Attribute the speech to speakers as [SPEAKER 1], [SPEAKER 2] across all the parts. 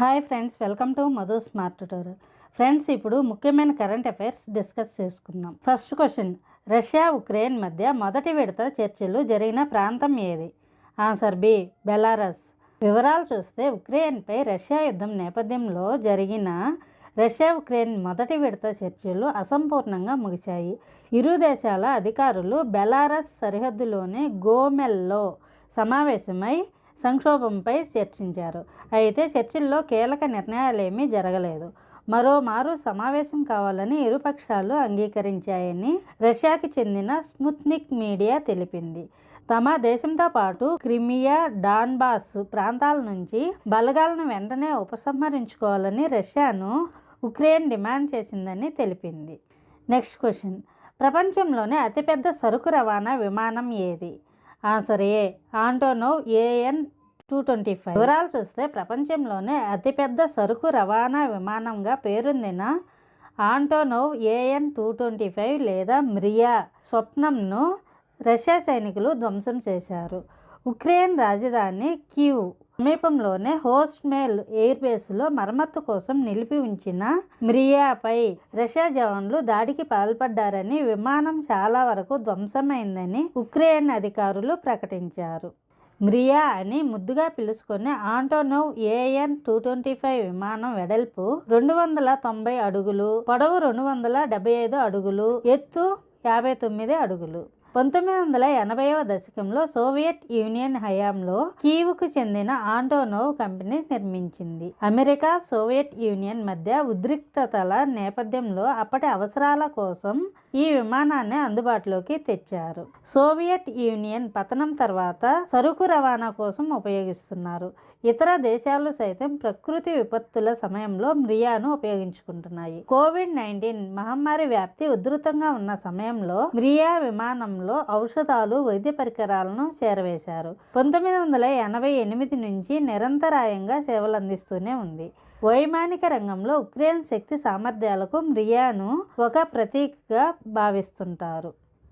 [SPEAKER 1] Hi friends, welcome to Madhu smart tutorial. Friends, ఇప్పుడు ముఖ్యమైన current affairs discuss చేసుకుందాం. First question, Russia Ukraine మధ్య మొదటి విడత చర్చలు జరిగిన ప్రాంతం ఏది? Answer B, Belarus. వివరాలు చూస్తే, ఉక్రెయిన్పై రష్యా యుద్ధం నేపథ్యంలో జరిగిన రష్యా ఉక్రెయిన్ మొదటి విడత చర్చలు అసంపూర్ణంగా ముగిశాయి. ఇరు దేశాల అధికారులు బెలారస్ సరిహద్దులోని గోమెల్లో సమావేశమై సంక్షోభంపై చర్చించారు. అయితే చర్చల్లో కీలక నిర్ణయాలేమీ జరగలేదు. మరోమారు సమావేశం కావాలని ఇరుపక్షాలు అంగీకరించాయని రష్యాకి చెందిన స్పుత్నిక్ మీడియా తెలిపింది. తమ దేశంతో పాటు క్రిమియా, డాన్బాస్ ప్రాంతాల నుంచి బలగాలను వెంటనే ఉపసంహరించుకోవాలని రష్యాను ఉక్రెయిన్ డిమాండ్ చేసిందని తెలిపింది. నెక్స్ట్ క్వశ్చన్, ప్రపంచంలోనే అతిపెద్ద సరుకు రవాణా విమానం ఏది? ఆన్సర్ ఏ, ఆంటోనోవ్ AN-225. వివరాలు చూస్తే, ప్రపంచంలోనే అతిపెద్ద సరుకు రవాణా విమానంగా పేరొందిన ఆంటోనోవ్ AN-225 లేదా మిరియా స్వప్నంను రష్యా సైనికులు ధ్వంసం చేశారు. ఉక్రెయిన్ రాజధాని కీవ్ సమీపంలోనే హోస్ట్మేల్ ఎయిర్బేస్లో మరమ్మత్తు కోసం నిలిపి ఉంచిన మిరియాపై రష్యా జవాన్లు దాడికి పాల్పడ్డారని, విమానం చాలా వరకు ధ్వంసమైందని ఉక్రెయిన్ అధికారులు ప్రకటించారు. మిరియా అని ముద్దుగా పిలుచుకునే ఆంటోనోవ్ AN-225 విమానం వెడల్పు 290 అడుగులు, పొడవు 275 అడుగులు, ఎత్తు 59 అడుగులు. 1980వ దశకంలో సోవియట్ యూనియన్ హయాంలో కీవ్కు చెందిన ఆంటోనోవ్ కంపెనీ నిర్మించింది. అమెరికా, సోవియట్ యూనియన్ మధ్య ఉద్రిక్తతల నేపథ్యంలో అప్పటి అవసరాల కోసం ఈ విమానాన్ని అందుబాటులోకి తెచ్చారు. సోవియట్ యూనియన్ పతనం తర్వాత సరుకు రవాణా కోసం ఉపయోగిస్తున్నారు. ఇతర దేశాలు సైతం ప్రకృతి విపత్తుల సమయంలో మిరియాను ఉపయోగించుకుంటున్నాయి. కోవిడ్-19 మహమ్మారి వ్యాప్తి ఉధృతంగా ఉన్న సమయంలో మిరియా విమానంలో ఔషధాలు, వైద్య పరికరాలను చేరవేశారు. 1988 నుంచి నిరంతరాయంగా సేవలందిస్తూనే ఉంది. వైమానిక రంగంలో ఉక్రెయిన్ శక్తి సామర్థ్యాలకు మిరియాను ఒక ప్రతీకగా భావిస్తుంటారు.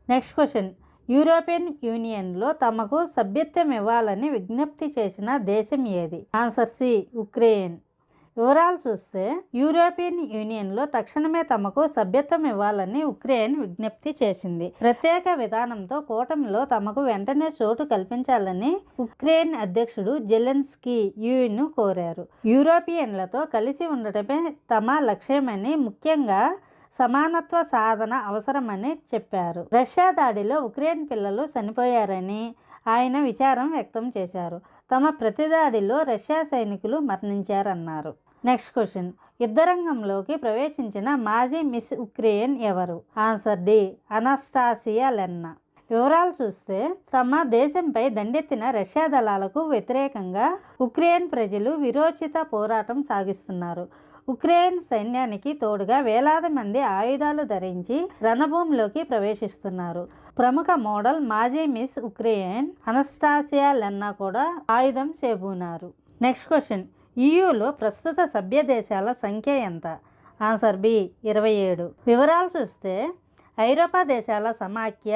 [SPEAKER 1] నెక్స్ట్ క్వశ్చన్, యూరోపియన్ యూనియన్లో తమకు సభ్యత్వం ఇవ్వాలని విజ్ఞప్తి చేసిన దేశం ఏది? Answer C, Ukraine. వివరాలు చూస్తే, యూరోపియన్ యూనియన్లో తక్షణమే తమకు సభ్యత్వం ఇవ్వాలని ఉక్రెయిన్ విజ్ఞప్తి చేసింది. ప్రత్యేక విధానంతో కూటమిలో తమకు వెంటనే చోటు కల్పించాలని ఉక్రెయిన్ అధ్యక్షుడు జెలెన్స్కీ యూను కోరారు. యూరోపియన్లతో కలిసి ఉండటమే తమ లక్ష్యమని, ముఖ్యంగా సమానత్వ సాధన అవసరమని చెప్పారు. రష్యా దాడిలో ఉక్రెయిన్ పిల్లలు చనిపోయారని ఆయన విచారం వ్యక్తం చేశారు. తమ ప్రతిదాడిలో రష్యా సైనికులు మరణించారన్నారు. నెక్స్ట్ క్వశ్చన్, యుద్ధరంగంలోకి ప్రవేశించిన మాజీ మిస్ ఉక్రెయిన్ ఎవరు? Answer D, Anastasia Lenna. వివరాలు చూస్తే, తమ దేశంపై దండెత్తిన రష్యా దళాలకు వ్యతిరేకంగా ఉక్రెయిన్ ప్రజలు విరోచిత పోరాటం సాగిస్తున్నారు. ఉక్రెయిన్ సైన్యానికి తోడుగా వేలాది మంది ఆయుధాలు ధరించి రణభూమిలోకి ప్రవేశిస్తున్నారు. ప్రముఖ మోడల్ మాజీ మిస్ ఉక్రెయిన్ అనస్టాసియా లెన్నా కూడా ఆయుధం చేబూనారు. నెక్స్ట్ క్వశ్చన్, EUలో ప్రస్తుత సభ్య దేశాల సంఖ్య ఎంత? Answer B, 27. వివరాలు చూస్తే, ఐరోపా దేశాల సమాఖ్య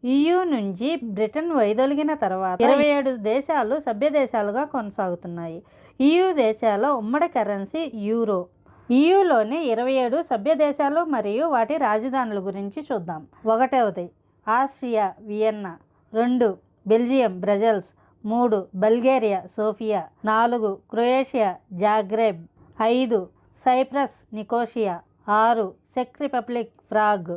[SPEAKER 1] EU నుంచి బ్రిటన్ వైదొలిగిన తర్వాత 27 దేశాలు సభ్య దేశాలుగా కొనసాగుతున్నాయి. EU దేశాల ఉమ్మడి కరెన్సీ యూరో. EUలోని 27 సభ్య దేశాలు మరియు వాటి రాజధానుల గురించి చూద్దాం. 1, Austria Vienna. 2, Belgium Brussels. 3, Bulgaria Sofia. 4, Croatia Zagreb. 5, Cyprus Nicosia. 6, చెక్ Republic Prague.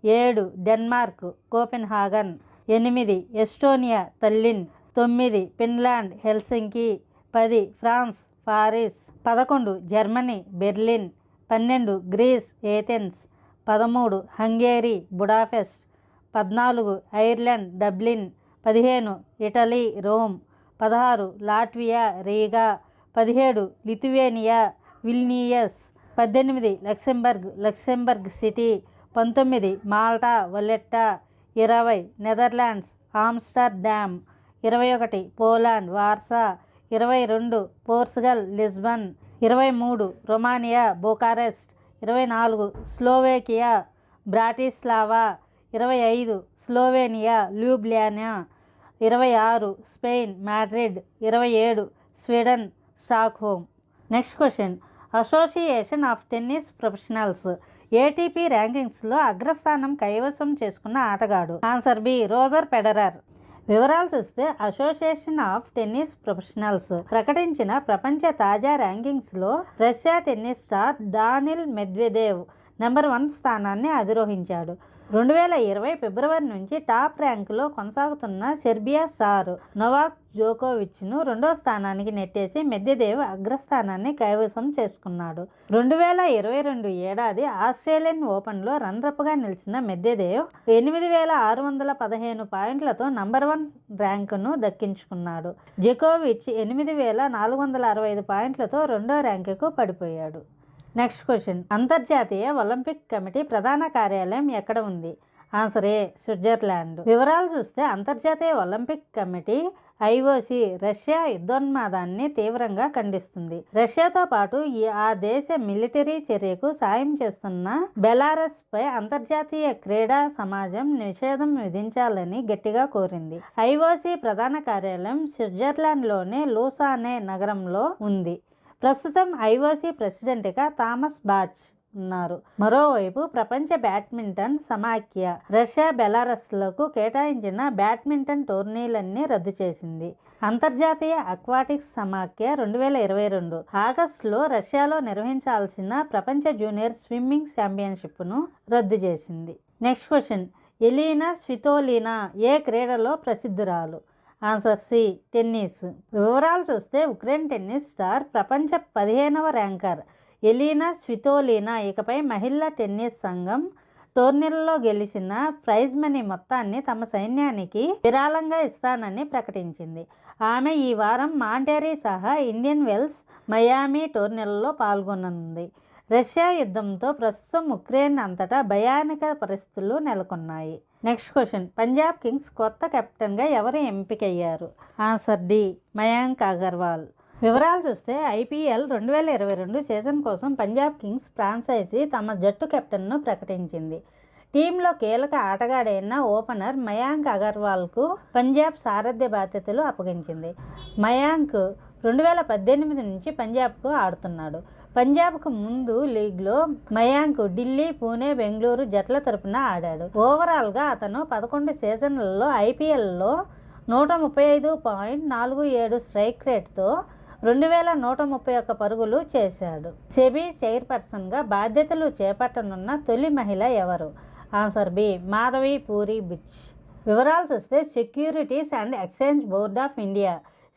[SPEAKER 1] 7, Denmark Copenhagen. 8, Estonia Tallinn. 9, Finland Helsinki. 10, France Paris. 11, Germany Berlin. 12, Greece Athens. 13, Hungary Budapest. 14, Ireland Dublin. 15, Italy Rome. 16, Latvia Riga. 17, Lithuania Vilnius. 18, Luxembourg City. 19, Malta Valletta. 20, Netherlands Amsterdam. 21, Poland Warsaw. 22, Portugal Lisbon. 23, Romania Bucharest. 24, Slovakia Bratislava. 25, Slovenia Ljubljana. 26, Spain Madrid. 27, Sweden Stockholm. Next question, association of tennis professionals ATP ర్యాంకింగ్స్లో అగ్రస్థానం కైవసం చేసుకున్న ఆటగాడు. Answer B, Roger Federer. వివరాలు చూస్తే association of tennis professionals ప్రకటించిన ప్రపంచ తాజా ర్యాంకింగ్స్లో Russia tennis star Daniil Medvedev number 1 స్థానాన్ని అధిరోహించాడు. 2020 ఫిబ్రవరి నుంచి టాప్ ర్యాంకులో కొనసాగుతున్న సెర్బియా స్టార్ నోవాక్ జోకోవిచ్ను 2వ స్థానానికి నెట్టేసి మెద్వెదేవ్ అగ్రస్థానాన్ని కైవసం చేసుకున్నాడు. 2022 ఏడాది ఆస్ట్రేలియన్ ఓపెన్లో రన్నరప్గా నిలిచిన మెద్వెదేవ్ 8,615 పాయింట్లతో నంబర్ 1 ర్యాంకును దక్కించుకున్నాడు. జోకోవిచ్ 8,465 పాయింట్లతో 2వ ర్యాంకుకు పడిపోయాడు. నెక్స్ట్ క్వశ్చన్, అంతర్జాతీయ ఒలింపిక్ కమిటీ ప్రధాన కార్యాలయం ఎక్కడ ఉంది? ఆన్సర్ ఏ, స్విట్జర్లాండ్. వివరాలు చూస్తే అంతర్జాతీయ ఒలింపిక్ కమిటీ ఐఓసి రష్యా యుద్ధోన్మాదాన్ని తీవ్రంగా ఖండిస్తుంది. రష్యాతో పాటు ఆ దేశ మిలిటరీ చర్యకు సాయం చేస్తున్న బెలారస్ పై అంతర్జాతీయ క్రీడా సమాజం నిషేధం విధించాలని గట్టిగా కోరింది. ఐఓసి ప్రధాన కార్యాలయం స్విట్జర్లాండ్లోని లూసానే నగరంలో ఉంది. ప్రస్తుతం ఐఓసి ప్రెసిడెంట్గా థామస్ బాచ్ ఉన్నారు. మరోవైపు ప్రపంచ బ్యాడ్మింటన్ సమాఖ్య రష్యా బెలారస్లకు కేటాయించిన బ్యాడ్మింటన్ టోర్నీలన్నీ రద్దు చేసింది. అంతర్జాతీయ అక్వాటిక్స్ సమాఖ్య 2022 ఆగస్టులో రష్యాలో నిర్వహించాల్సిన ప్రపంచ జూనియర్ స్విమ్మింగ్ ఛాంపియన్షిప్ను రద్దు చేసింది. నెక్స్ట్ క్వశ్చన్, ఎలీనా స్వితోలినా ఏ క్రీడలో ప్రసిద్ధురాలు? Answer C, tennis. వివరాలు చూస్తే ఉక్రెయిన్ టెన్నిస్ స్టార్ ప్రపంచ 15వ ర్యాంకర్ ఎలీనా స్వితోలినా ఇకపై మహిళా టెన్నిస్ సంఘం టోర్నీలలో గెలిచిన ప్రైజ్ మనీ మొత్తాన్ని తమ సైన్యానికి విరాళంగా ఇస్తానని ప్రకటించింది. ఆమె ఈ వారం మాంటేరీ సహా ఇండియన్ వెల్స్, మయామి టోర్నీలలో పాల్గొననుంది. రష్యా యుద్ధంతో ప్రస్తుతం ఉక్రెయిన్ అంతటా భయానక పరిస్థితులు నెలకొన్నాయి. నెక్స్ట్ క్వశ్చన్, పంజాబ్ కింగ్స్ కొత్త కెప్టెన్గా ఎవరు ఎంపికయ్యారు? Answer D, Mayank Agarwal. వివరాలు చూస్తే ఐపీఎల్ 2022 సీజన్ కోసం పంజాబ్ కింగ్స్ ఫ్రాంచైజీ తమ జట్టు కెప్టెన్ను ప్రకటించింది. టీంలో కీలక ఆటగాడైన ఓపెనర్ మయాంక్ అగర్వాల్కు పంజాబ్ సారథ్య బాధ్యతలు అప్పగించింది. మయాంక్ 2018 నుంచి పంజాబ్కు ఆడుతున్నాడు. పంజాబ్కు ముందు లీగ్లో మయాంక్ ఢిల్లీ, పూణే, బెంగళూరు జట్ల తరపున ఆడాడు. ఓవరాల్గా అతను 11 సీజన్లలో ఐపీఎల్లో 135.47 స్ట్రైక్ రేట్తో 2131 పరుగులు చేశాడు. సెబీ చైర్పర్సన్గా బాధ్యతలు చేపట్టనున్న తొలి మహిళ ఎవరు? Answer B, Madhabi Puri Buch. వివరాలు చూస్తే Securities and Exchange Board of India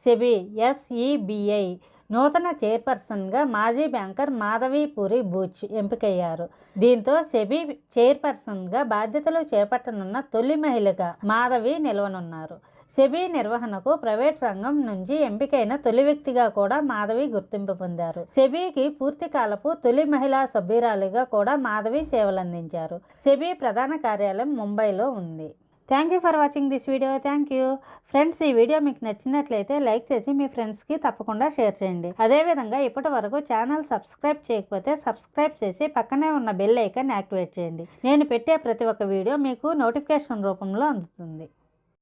[SPEAKER 1] SEBI SEBI నూతన చైర్పర్సన్గా మాజీ బ్యాంకర్ మాధవి పూరి బుచ్ ఎంపికయ్యారు. దీంతో సెబీ చైర్పర్సన్గా బాధ్యతలు చేపట్టనున్న తొలి మహిళగా మాధవి నిలవనున్నారు. సెబీ నిర్వహణకు ప్రైవేట్ రంగం నుంచి ఎంపికైన తొలి వ్యక్తిగా కూడా మాధవి గుర్తింపు పొందారు. సెబీకి పూర్తికాలపు తొలి మహిళా సభ్యురాలిగా కూడా మాధవి సేవలందించారు. సెబీ ప్రధాన కార్యాలయం ముంబైలో ఉంది. Thank you for watching this video. Thank you friends. ఈ వీడియో మీకు నచ్చినట్లయితే లైక్ చేసి మీ ఫ్రెండ్స్కి తప్పకుండా షేర్ చేయండి. అదేవిధంగా ఇప్పటి వరకు ఛానల్ సబ్స్క్రైబ్ చేయకపోతే సబ్స్క్రైబ్ చేసి పక్కనే ఉన్న బెల్ ఐకాన్ యాక్టివేట్ చేయండి. నేను పెట్టే ప్రతి ఒక్క వీడియో మీకు నోటిఫికేషన్ రూపంలో అందుతుంది.